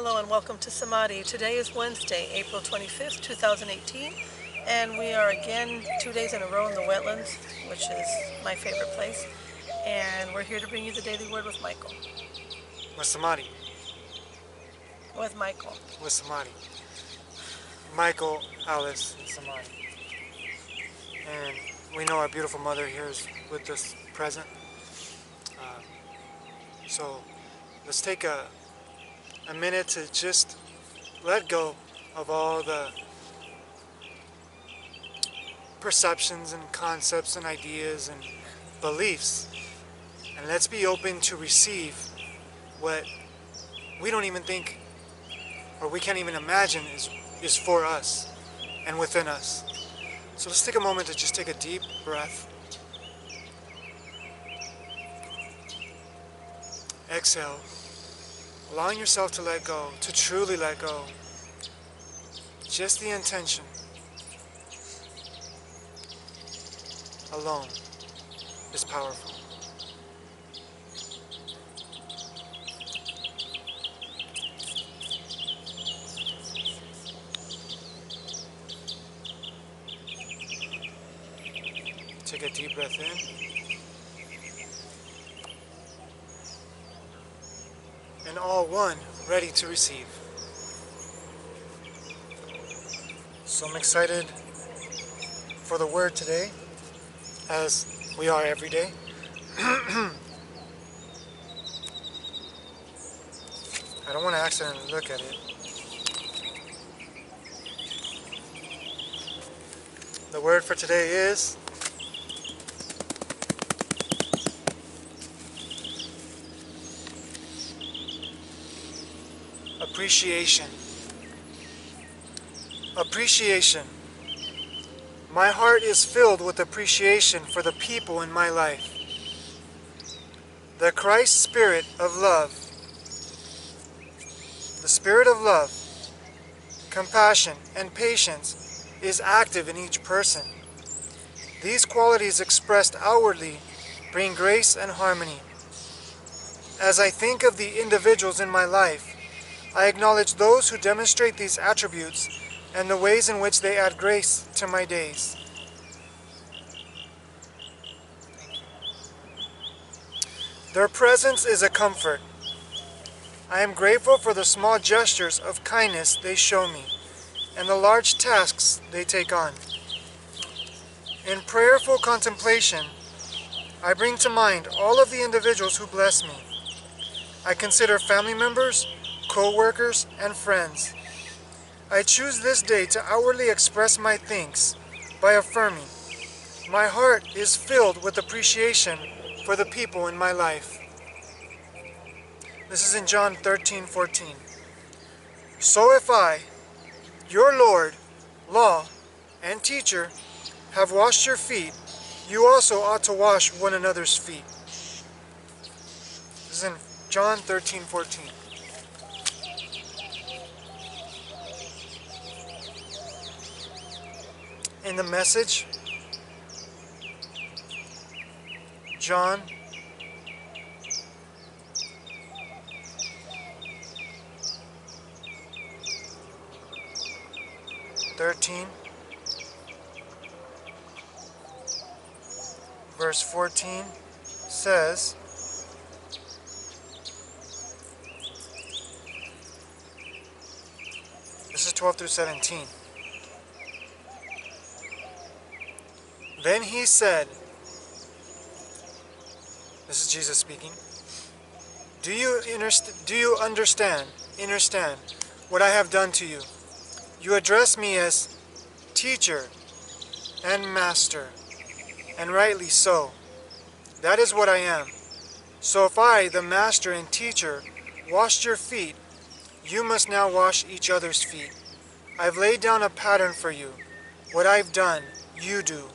Hello and welcome to Samadhi. Today is Wednesday, April 25th, 2018, and we are again 2 days in a row in the wetlands, which is my favorite place, and we're here to bring you the Daily Word with Michael. With Samadhi. With Michael. With Samadhi. Michael, Alice, and Samadhi. And we know our beautiful mother here is with us present. So let's take a minute to just let go of all the perceptions and concepts and ideas and beliefs, and let's be open to receive what we don't even think or we can't even imagine is for us and within us. So let's take a moment to just take a deep breath. Exhale, allowing yourself to let go, to truly let go. Just the intention alone is powerful. Take a deep breath in. And all one, ready to receive. So I'm excited for the word today, as we are every day. I don't want to accidentally look at it. The word for today is appreciation. Appreciation. My heart is filled with appreciation for the people in my life. The Christ spirit of love, the spirit of love, compassion, and patience is active in each person. These qualities expressed outwardly bring grace and harmony. As I think of the individuals in my life, I acknowledge those who demonstrate these attributes and the ways in which they add grace to my days. Their presence is a comfort. I am grateful for the small gestures of kindness they show me and the large tasks they take on. In prayerful contemplation, I bring to mind all of the individuals who bless me. I consider family members, co-workers, and friends. I choose this day to outwardly express my thanks by affirming, my heart is filled with appreciation for the people in my life. This is in John 13:14. So if I, your Lord, law, and teacher, have washed your feet, you also ought to wash one another's feet. This is in John 13:14. In the Message, John 13, verse 14 says, this is 12 through 17. Then he said, this is Jesus speaking, do you understand what I have done to you? You address me as teacher and master, and rightly so. That is what I am. So if I, the master and teacher, washed your feet, you must now wash each other's feet. I've laid down a pattern for you. What I've done, you do.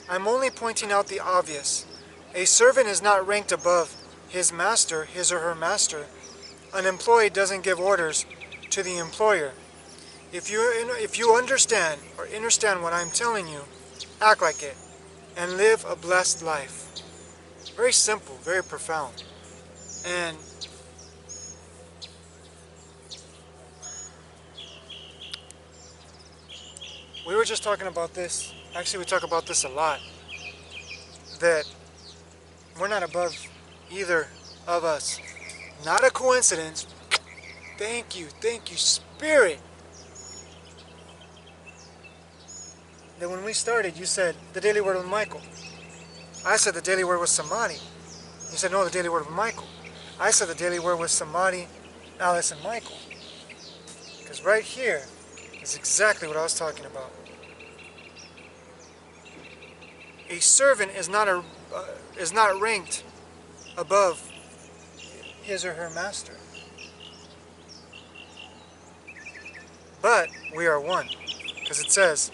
I'm only pointing out the obvious. A servant is not ranked above his master, his or her master. An employee doesn't give orders to the employer. If you understand what I'm telling you, act like it and live a blessed life. Very simple, very profound. And We were just talking about this. Actually, we talk about this a lot. That we're not above either of us. Not a coincidence. Thank you, Spirit. That when we started, you said the Daily Word with Michael. I said the Daily Word with Samadhi. You said no, the Daily Word with Michael. I said the Daily Word with Samadhi, Alice, and Michael. Because right here is exactly what I was talking about. A servant is not ranked above his or her master. But we are one. Because it says...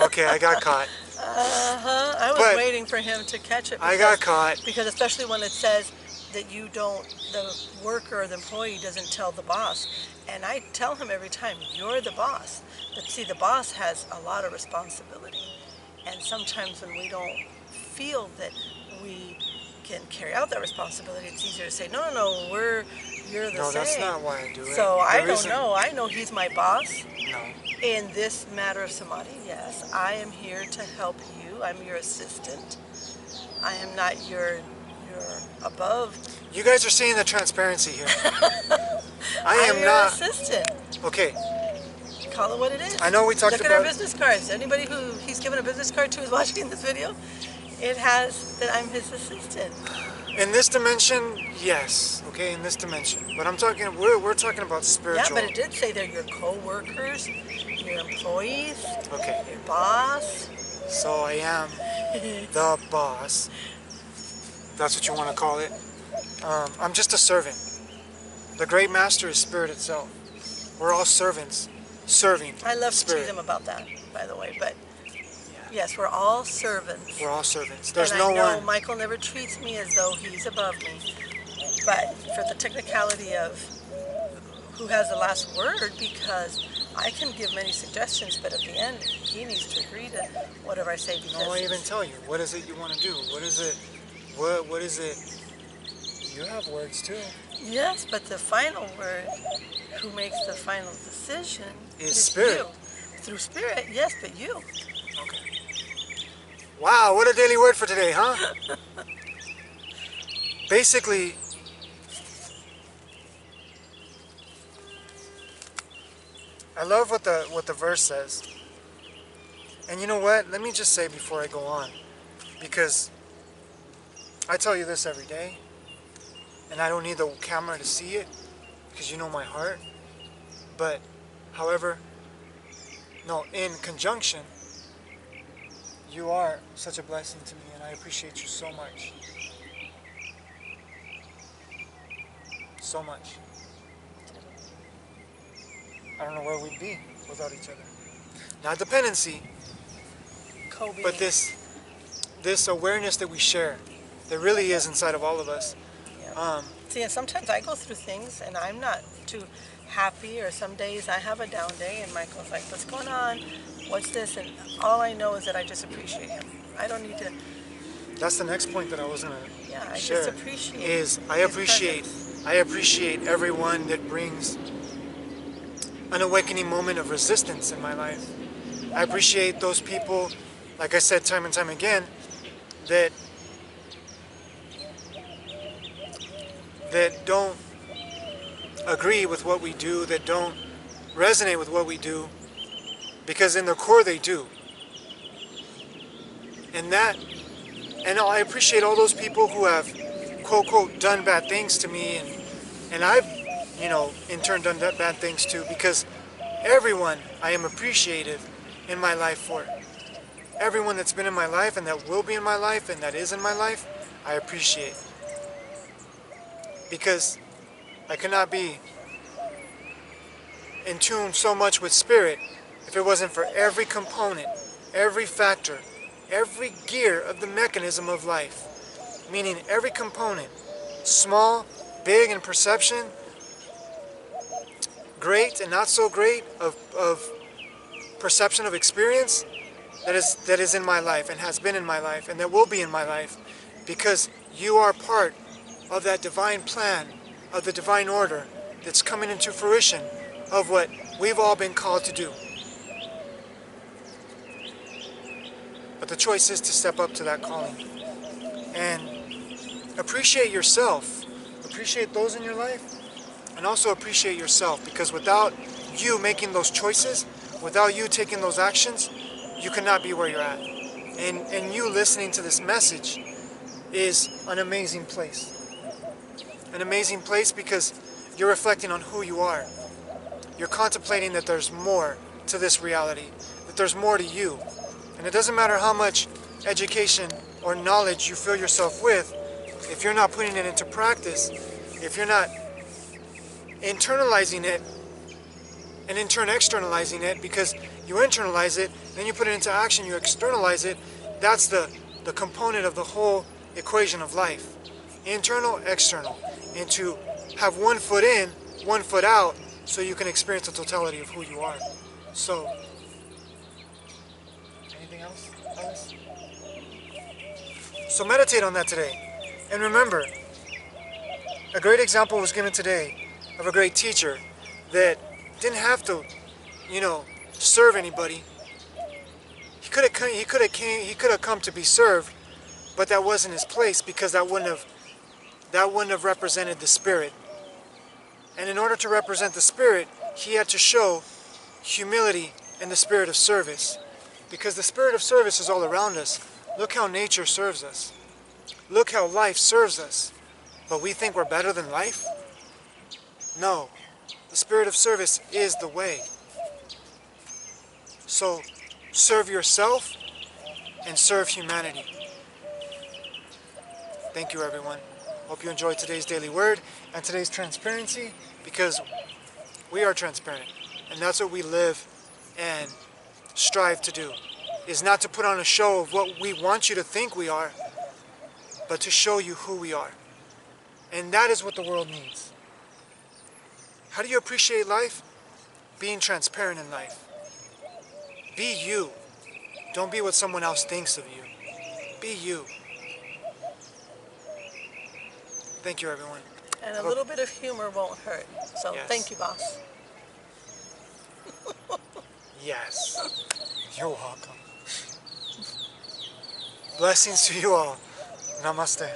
Okay, I got caught. I was waiting for him to catch it. I got caught. Because especially when it says that you don't, the worker or the employee doesn't tell the boss. And I tell him every time, you're the boss. But see, the boss has a lot of responsibility. And sometimes when we don't feel that we can carry out that responsibility, it's easier to say, no, you're the same. No, that's not why I do it. So I don't know. I know he's my boss. No. In this matter of Samadhi, yes, I am here to help you. I'm your assistant. I am not your above. You guys are seeing the transparency here. I am I'm your not assistant. Okay. Call it what it is. I know we talked Look about... at our business cards. Anybody who he's given a business card to is watching this video, it has that I'm his assistant. In this dimension, yes. Okay, in this dimension. But I'm talking, we're talking about spiritual. Yeah, but it did say they're your co-workers, your employees, okay, your boss. So I am the boss. That's what you want to call it. I'm just a servant. The great master is spirit itself. We're all servants, serving I love spirit. to tease him about that, by the way, but yes, we're all servants. We're all servants. There's and no I know one. Michael never treats me as though he's above me, but for the technicality of who has the last word, because I can give many suggestions, but at the end, he needs to agree to whatever I say. No, I even tell you. What is it you want to do? What is it? What is it? You have words too. Yes, but the final word, who makes the final decision, is spirit. You. Through spirit, yes, but you. Okay. Wow, what a daily word for today, huh? Basically, I love what the verse says. And you know what? Let me just say before I go on, because I tell you this every day, and I don't need the camera to see it, because you know my heart. But, however, no, in conjunction, you are such a blessing to me, and I appreciate you so much. So much. I don't know where we'd be without each other. Not dependency, but this awareness that we share, that really is inside of all of us. Yeah. See, and sometimes I go through things, and I'm not too happy, or some days I have a down day, and Michael's like, what's going on? What's this? And all I know is that I just appreciate him. I don't need to... That's the next point that I was going to share. I just appreciate is I appreciate everyone that brings an awakening moment of resistance in my life. I appreciate those people, like I said time and time again, that don't agree with what we do, that don't resonate with what we do, because in their core they do. And I appreciate all those people who have, quote, quote, done bad things to me, and I've, in turn done bad things too, because everyone I am appreciative in my life for. Everyone that's been in my life and that will be in my life and that is in my life, I appreciate. Because I could not be in tune so much with spirit if it wasn't for every component, every factor, every gear of the mechanism of life. Meaning every component, small, big in perception, great and not so great of perception of experience that is in my life and has been in my life and that will be in my life, because you are part of that divine plan, of the divine order that's coming into fruition of what we've all been called to do. But the choice is to step up to that calling and appreciate yourself. Appreciate those in your life and also appreciate yourself, because without you making those choices, without you taking those actions, you cannot be where you're at. And you listening to this message is an amazing place. An amazing place because you're reflecting on who you are. You're contemplating that there's more to this reality, that there's more to you. And it doesn't matter how much education or knowledge you fill yourself with, if you're not putting it into practice, if you're not internalizing it, and in turn externalizing it, because you internalize it, then you put it into action, you externalize it, that's the component of the whole equation of life. Internal, external. And to have one foot in, one foot out, so you can experience the totality of who you are. So, anything else, Alice? So meditate on that today. And remember, a great example was given today of a great teacher that didn't have to, serve anybody. He could have come to be served, but that wasn't his place, because that wouldn't have represented the spirit. And in order to represent the spirit, he had to show humility and the spirit of service, because the spirit of service is all around us. Look how nature serves us. Look how life serves us. But we think we're better than life? No. The spirit of service is the way. So, serve yourself and serve humanity. Thank you, everyone. Hope you enjoyed today's daily word and today's transparency, because we are transparent. And that's what we live and strive to do, is not to put on a show of what we want you to think we are, but to show you who we are. And that is what the world needs. How do you appreciate life? Being transparent in life. Be you. Don't be what someone else thinks of you. Be you. Thank you, everyone. And a little bit of humor won't hurt. So Yes. Thank you, boss. Yes. You're welcome. Blessings to you all. Namaste.